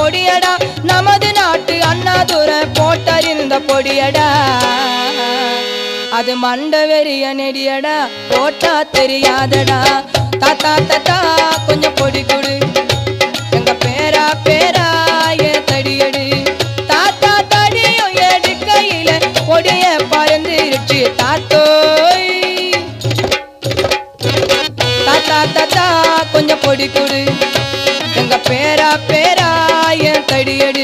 கொடியடா நமது நாட்டு அண்ணாதுரை போட்டறிந்த பொடியடா அது மண்ட வெறிய நெடியடா போட்டா தெரியாதடா தாத்தா தாத்தா கொஞ்சம் பொடி கொடு எங்க பேரா பேரா ஏன் தடியடு தாத்தா தடியும் எடுக்கையில பொடிய பறந்துருச்சு தாத்தோய் தாத்தா தாத்தா கொஞ்சம் பொடி கொடு எங்க பேரா பேரா ஏன் தடியடு